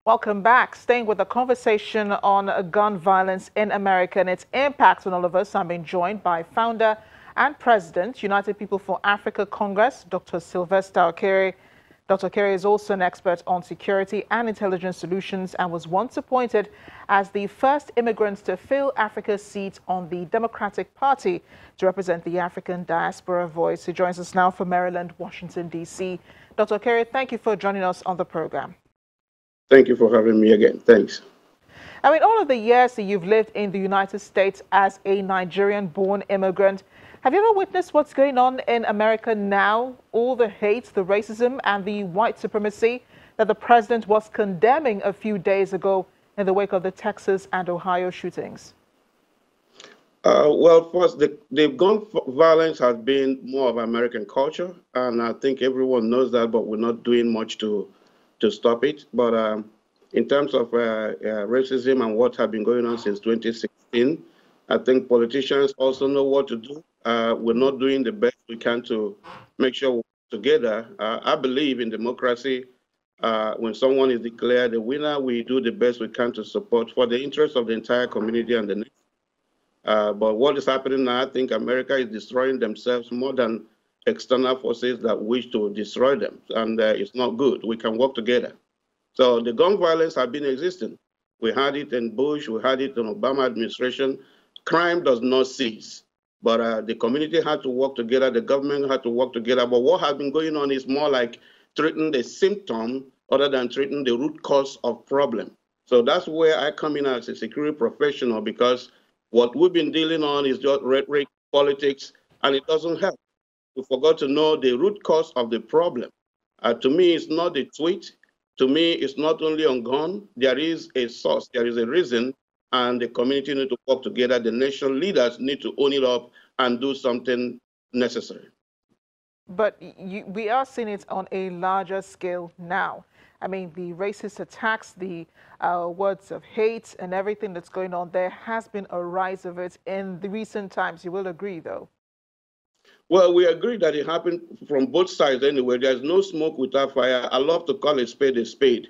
Welcome back. Staying with the conversation on gun violence in America and its impact on all of us, I'm being joined by founder and president, United People for Africa Congress, Dr. Sylvester Okere. Dr. Okere is also an expert on security and intelligence solutions and was once appointed as the first immigrant to fill Africa's seat on the Democratic Party to represent the African diaspora voice. He joins us now from Maryland, Washington, D.C. Dr. Okere, thank you for joining us on the program. Thank you for having me again. Thanks. I mean, all of the years that you've lived in the United States as a Nigerian-born immigrant, have you ever witnessed what's going on in America now? All the hate, the racism, and the white supremacy that the president was condemning a few days ago in the wake of the Texas and Ohio shootings? Well, first, the gun violence has been more of American culture, and I think everyone knows that, but we're not doing much to stop it. But in terms of racism and what has been going on since 2016, I think politicians also know what to do. We're not doing the best we can to make sure we're together. I believe in democracy. When someone is declared a winner, we do the best we can to support for the interest of the entire community and the nation. But what is happening now, I think America is destroying themselves more than external forces that wish to destroy them, and it's not good. We can work together. So the gun violence has been existing. We had it in Bush, we had it in Obama administration. Crime does not cease, but the community had to work together, the government had to work together. But what has been going on is more like treating the symptom other than treating the root cause of problem. So that's where I come in as a security professional, because what we've been dealing on is just rhetoric, politics, and it doesn't help. We forgot to know the root cause of the problem. To me, it's not the tweet. To me, it's not only on gun. There is a source, there is a reason, and the community need to work together. The nation leaders need to own it up and do something necessary. But we are seeing it on a larger scale now. I mean, the racist attacks, the words of hate and everything that's going on, there has been a rise of it in the recent times. You will agree, though. Well, we agree that it happened from both sides anyway. There's no smoke without fire. I love to call a spade a spade.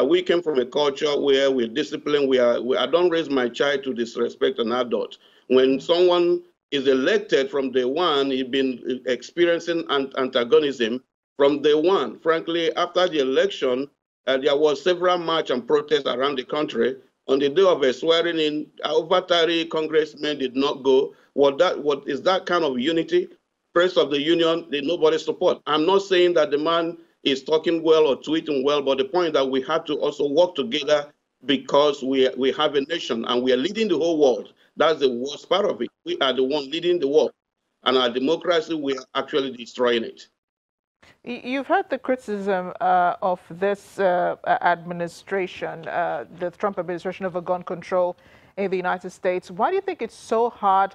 We came from a culture where we're disciplined. I don't raise my child to disrespect an adult. When someone is elected from day one, he's been experiencing antagonism from day one. Frankly, after the election, there was several march and protests around the country. On the day of a swearing in, over 30 congressmen did not go. What is that kind of unity? Rest of the union, nobody support. I'm not saying that the man is talking well or tweeting well, but the point that we have to also work together, because we have a nation and we are leading the whole world. That's the worst part of it. We are the one leading the world, and our democracy, we are actually destroying it. You've heard the criticism of this administration, the Trump administration, over gun control in the United States. Why do you think it's so hard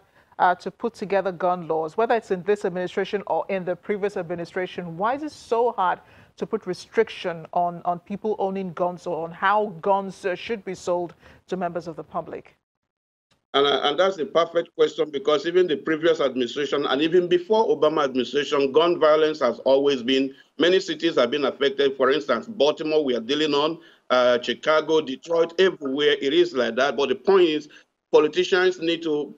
to put together gun laws, whether it's in this administration or in the previous administration? Why is it so hard to put restriction on people owning guns or on how guns should be sold to members of the public? And that's a perfect question, because even the previous administration and even before Obama administration, gun violence has always been, many cities have been affected. For instance, Baltimore, we are dealing on, Chicago, Detroit, everywhere it is like that. But the point is, politicians need to,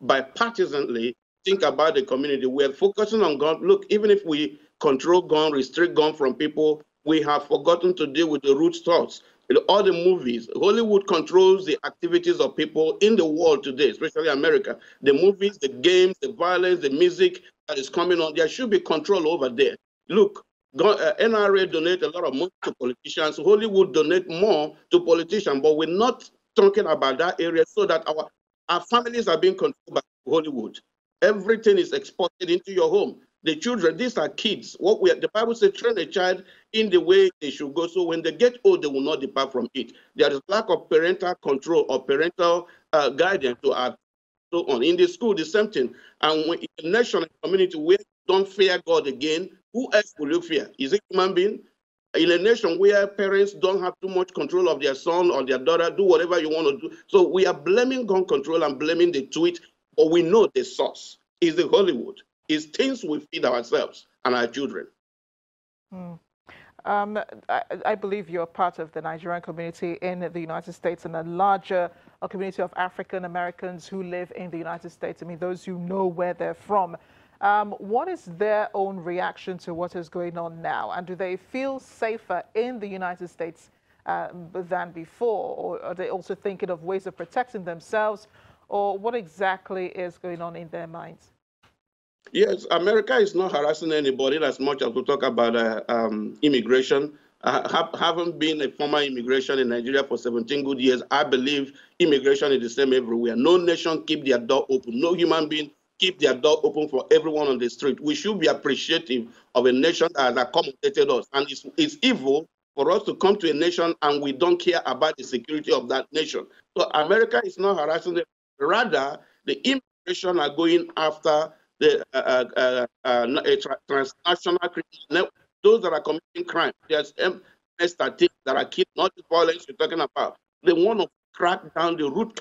bipartisanly think about the community. We're focusing on gun. Look, even if we control gun, restrict gun from people, we have forgotten to deal with the root cause. All the movies, Hollywood controls the activities of people in the world today, especially America. The movies, the games, the violence, the music that is coming on, there should be control over there. Look, NRA donate a lot of money to politicians. Hollywood donate more to politicians, but we're not talking about that area, so that our families are being controlled by Hollywood. Everything is exported into your home. The children, these are kids. The Bible says, train a child in the way they should go, so when they get old, they will not depart from it. There is lack of parental control or parental guidance to our so on. In the school, the same thing. And when in the nation and community where you don't fear God again, who else will you fear? Is it human being? In a nation where parents don't have too much control of their son or their daughter, do whatever you want to do. So we are blaming gun control and blaming the tweet, but we know the source is the Hollywood. It's things we feed ourselves and our children. Um, I believe you're part of the Nigerian community in the United States and a larger community of African Americans who live in the United States. I mean, those who know where they're from. What is their own reaction to what is going on now? And do they feel safer in the United States than before? Or are they also thinking of ways of protecting themselves? Or what exactly is going on in their minds? Yes, America is not harassing anybody as much as we talk about immigration. Having been a former immigration in Nigeria for 17 good years, I believe immigration is the same everywhere. No nation keep their door open. No human being keep their door open for everyone on the street. We should be appreciative of a nation that has accommodated us. And it's evil for us to come to a nation and we don't care about the security of that nation. So America is not harassing them. Rather, the immigration are going after the transnational criminal, those that are committing crime. There's statistics that are killing, not the violence you're talking about. They want to crack down the root.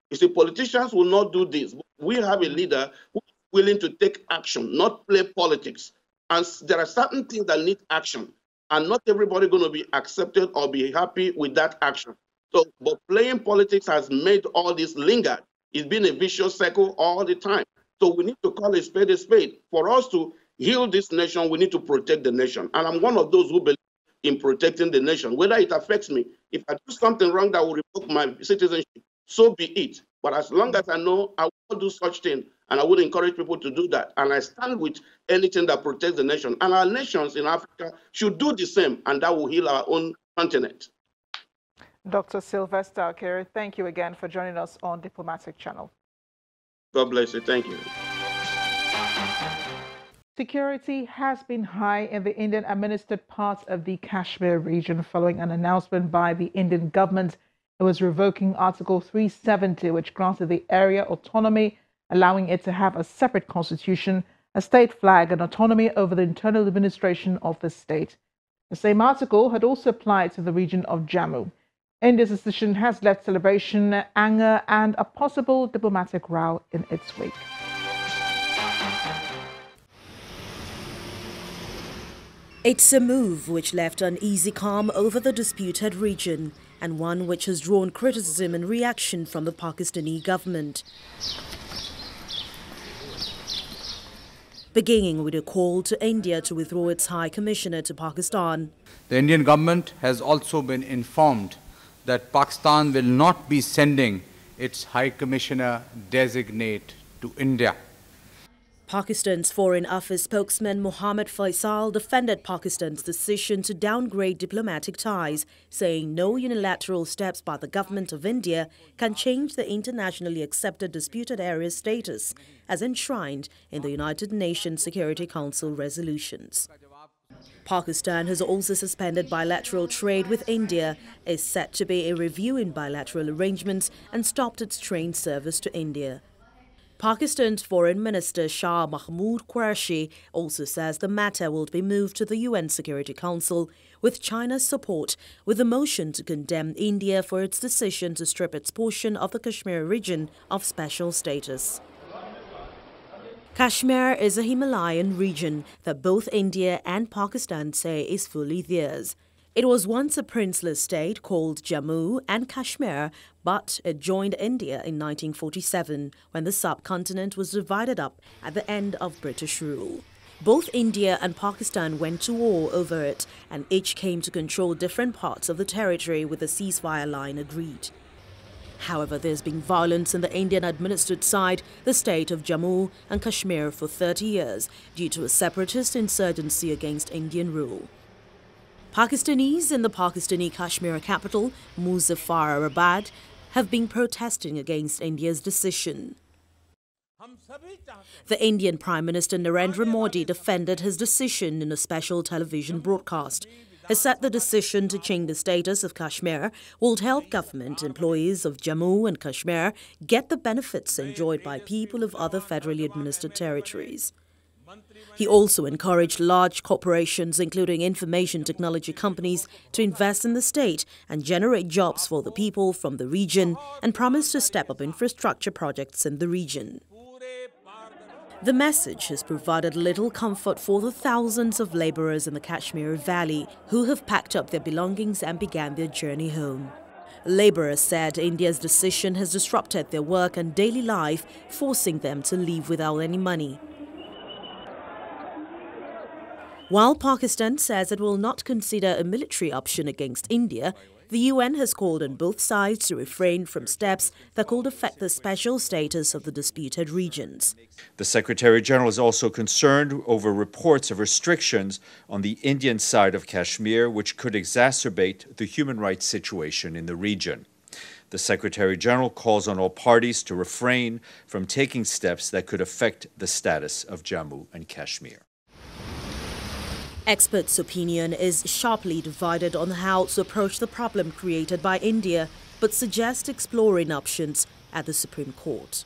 You see, politicians will not do this. We have a leader who is willing to take action, not play politics. And there are certain things that need action, and not everybody going to be accepted or be happy with that action. So, but playing politics has made all this linger. It's been a vicious cycle all the time. So we need to call a spade a spade. For us to heal this nation, we need to protect the nation. And I'm one of those who believe in protecting the nation. Whether it affects me, if I do something wrong that will revoke my citizenship, so be it. But as long as I know, I will do such thing, and I would encourage people to do that. And I stand with anything that protects the nation. And our nations in Africa should do the same, and that will heal our own continent. Dr. Sylvester Okere, thank you again for joining us on Diplomatic Channel. God bless you. Thank you. Security has been high in the Indian-administered parts of the Kashmir region following an announcement by the Indian government. It was revoking Article 370, which granted the area autonomy, allowing it to have a separate constitution, a state flag, and autonomy over the internal administration of the state. The same article had also applied to the region of Jammu. India's decision has left celebration, anger, and a possible diplomatic row in its wake. It's a move which left uneasy calm over the disputed region, and one which has drawn criticism and reaction from the Pakistani government. Beginning with a call to India to withdraw its High Commissioner to Pakistan. The Indian government has also been informed that Pakistan will not be sending its High Commissioner designate to India. Pakistan's Foreign Office spokesman Mohammad Faisal defended Pakistan's decision to downgrade diplomatic ties, saying no unilateral steps by the government of India can change the internationally accepted disputed area's status, as enshrined in the United Nations Security Council resolutions. Pakistan has also suspended bilateral trade with India, is set to be a review in bilateral arrangements, and stopped its train service to India. Pakistan's Foreign Minister Shah Mahmood Qureshi also says the matter will be moved to the UN Security Council with China's support, with a motion to condemn India for its decision to strip its portion of the Kashmir region of special status. Kashmir is a Himalayan region that both India and Pakistan say is fully theirs. It was once a princeless state called Jammu and Kashmir, but it joined India in 1947 when the subcontinent was divided up at the end of British rule. Both India and Pakistan went to war over it, and each came to control different parts of the territory with a ceasefire line agreed. However, there's been violence in the Indian-administered side, the state of Jammu and Kashmir, for 30 years due to a separatist insurgency against Indian rule. Pakistanis in the Pakistani Kashmir capital, Muzaffarabad, have been protesting against India's decision. The Indian Prime Minister Narendra Modi defended his decision in a special television broadcast. He said the decision to change the status of Kashmir will help government employees of Jammu and Kashmir get the benefits enjoyed by people of other federally administered territories. He also encouraged large corporations, including information technology companies, to invest in the state and generate jobs for the people from the region, and promised to step up infrastructure projects in the region. The message has provided little comfort for the thousands of laborers in the Kashmir Valley who have packed up their belongings and began their journey home. Laborers said India's decision has disrupted their work and daily life, forcing them to leave without any money. While Pakistan says it will not consider a military option against India, the UN has called on both sides to refrain from steps that could affect the special status of the disputed regions. The Secretary-General is also concerned over reports of restrictions on the Indian side of Kashmir, which could exacerbate the human rights situation in the region. The Secretary-General calls on all parties to refrain from taking steps that could affect the status of Jammu and Kashmir. Experts' opinion is sharply divided on how to approach the problem created by India, but suggest exploring options at the Supreme Court.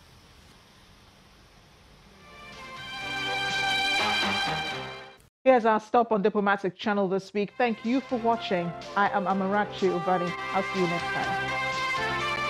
Here's our stop on Diplomatic Channel this week. Thank you for watching. I am Amarachi Ubani. I'll see you next time.